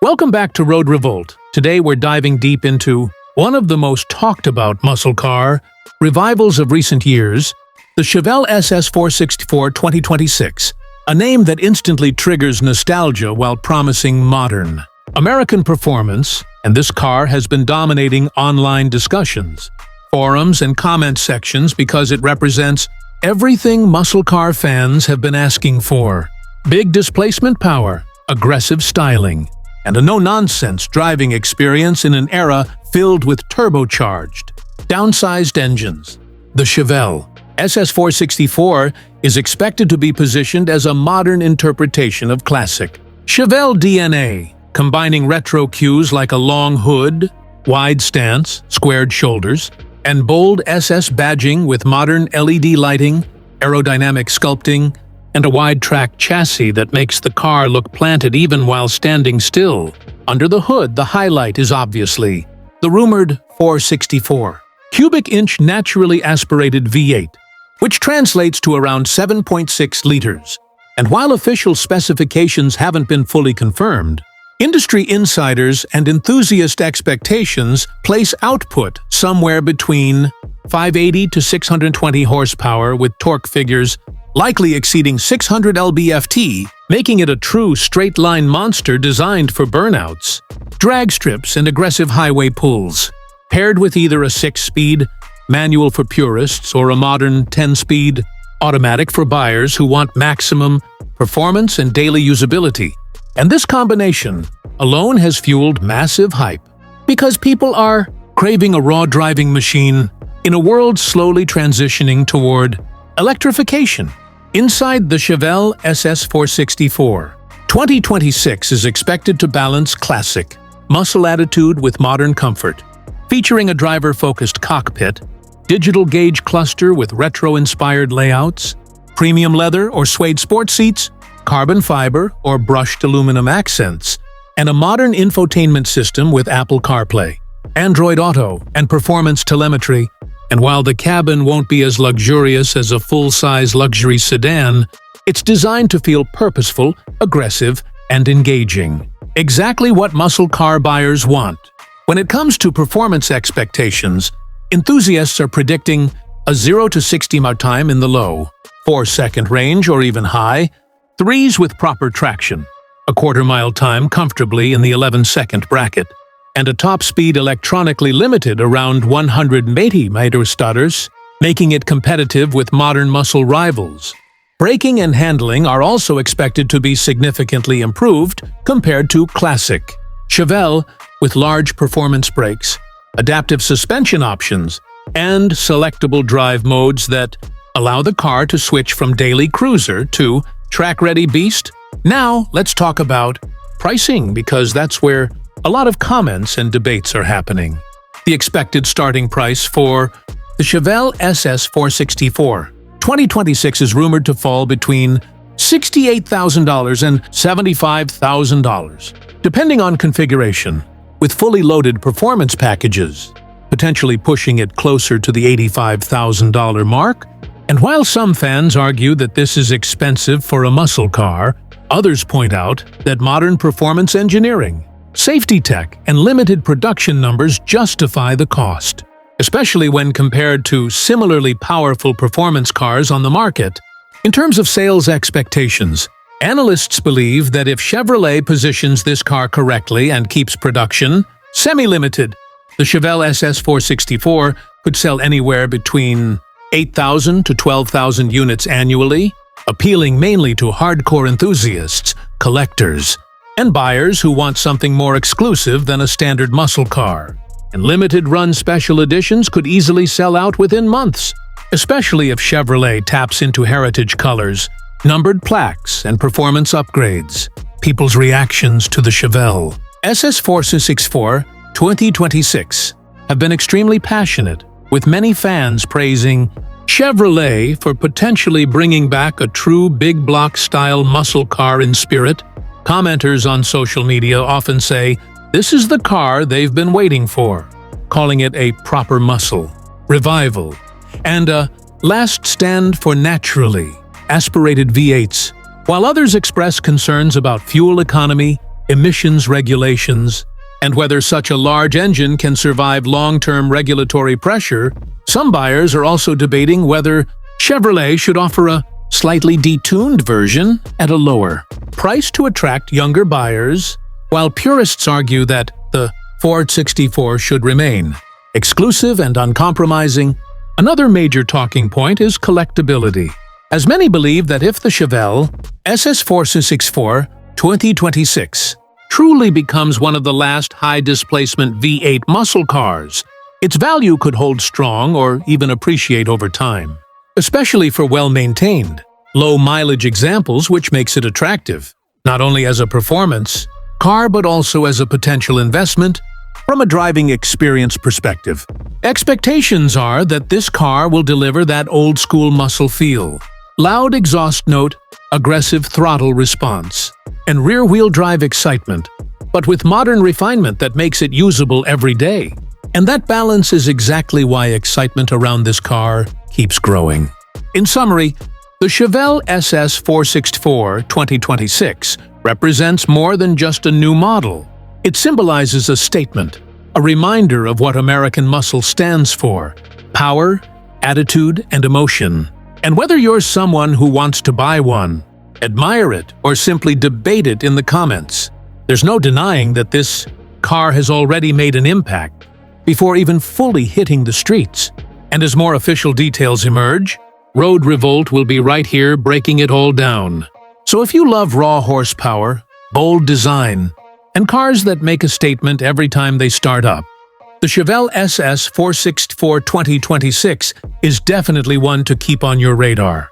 Welcome back to Road Revolt. Today we're diving deep into one of the most talked about muscle car revivals of recent years, the Chevelle SS 464 2026, a name that instantly triggers nostalgia while promising modern American performance, and this car has been dominating online discussions, forums, and comment sections because it represents everything muscle car fans have been asking for: big displacement power, aggressive styling, and a no-nonsense driving experience in an era filled with turbocharged, downsized engines. The Chevelle SS 464 is expected to be positioned as a modern interpretation of classic Chevelle DNA, combining retro cues like a long hood, wide stance, squared shoulders, and bold SS badging with modern LED lighting, aerodynamic sculpting, and a wide-track chassis that makes the car look planted even while standing still. Under the hood, the highlight is obviously the rumored 464 cubic inch naturally aspirated V8, which translates to around 7.6 liters. And while official specifications haven't been fully confirmed, industry insiders and enthusiast expectations place output somewhere between 580 to 620 horsepower, with torque figures likely exceeding 600 lb-ft, making it a true straight-line monster designed for burnouts, drag strips, and aggressive highway pulls. Paired with either a 6-speed manual for purists or a modern 10-speed automatic for buyers who want maximum performance and daily usability. And this combination alone has fueled massive hype, because people are craving a raw driving machine in a world slowly transitioning toward electrification. Inside the Chevelle SS 464, 2026 is expected to balance classic muscle attitude with modern comfort, featuring a driver-focused cockpit, digital gauge cluster with retro-inspired layouts, premium leather or suede sport seats, carbon fiber or brushed aluminum accents, and a modern infotainment system with Apple CarPlay, Android Auto, and performance telemetry. And while the cabin won't be as luxurious as a full-size luxury sedan, it's designed to feel purposeful, aggressive, and engaging. Exactly what muscle car buyers want. When it comes to performance expectations, enthusiasts are predicting a 0 to 60 mile time in the low 4-second range or even high 3s with proper traction, a quarter-mile time comfortably in the 11-second bracket, and a top speed electronically limited around 180 mph, making it competitive with modern muscle rivals. Braking and handling are also expected to be significantly improved compared to classic Chevelle, with large performance brakes, adaptive suspension options, and selectable drive modes that allow the car to switch from daily cruiser to track-ready beast. Now, let's talk about pricing, because that's where a lot of comments and debates are happening. The expected starting price for the Chevelle SS 464 2026 is rumored to fall between $68,000 and $75,000, depending on configuration, with fully loaded performance packages, potentially pushing it closer to the $85,000 mark. And while some fans argue that this is expensive for a muscle car, others point out that modern performance engineering, safety tech, and limited production numbers justify the cost, especially when compared to similarly powerful performance cars on the market. In terms of sales expectations, analysts believe that if Chevrolet positions this car correctly and keeps production semi-limited, the Chevelle SS 464 could sell anywhere between 8,000 to 12,000 units annually, appealing mainly to hardcore enthusiasts, collectors, and buyers who want something more exclusive than a standard muscle car. And limited-run special editions could easily sell out within months, especially if Chevrolet taps into heritage colors, numbered plaques, and performance upgrades. People's reactions to the Chevelle SS 464 2026 have been extremely passionate, with many fans praising Chevrolet for potentially bringing back a true big block-style muscle car in spirit. Commenters on social media often say this is the car they've been waiting for, calling it a proper muscle revival and a last stand for naturally aspirated V8s, while others express concerns about fuel economy emissions regulations, and whether such a large engine can survive long-term regulatory pressure, some buyers are also debating whether Chevrolet should offer a slightly detuned version at a lower price to attract younger buyers, while purists argue that the Ford 64 should remain exclusive and uncompromising. Another major talking point is collectability, as many believe that if the Chevelle SS 464 2026 truly becomes one of the last high-displacement V8 muscle cars, its value could hold strong or even appreciate over time, especially for well-maintained, low-mileage examples, which makes it attractive, not only as a performance car but also as a potential investment from a driving experience perspective. Expectations are that this car will deliver that old-school muscle feel, loud exhaust note, aggressive throttle response, and rear-wheel drive excitement, but with modern refinement that makes it usable every day. And that balance is exactly why excitement around this car keeps growing. In summary, the Chevelle SS 464 2026 represents more than just a new model. It symbolizes a statement, a reminder of what American muscle stands for: power, attitude, and emotion. And whether you're someone who wants to buy one, admire it, or simply debate it in the comments, there's no denying that this car has already made an impact before even fully hitting the streets. And as more official details emerge, Road Revolt will be right here breaking it all down. So if you love raw horsepower, bold design, and cars that make a statement every time they start up, the Chevelle SS 464 2026 is definitely one to keep on your radar.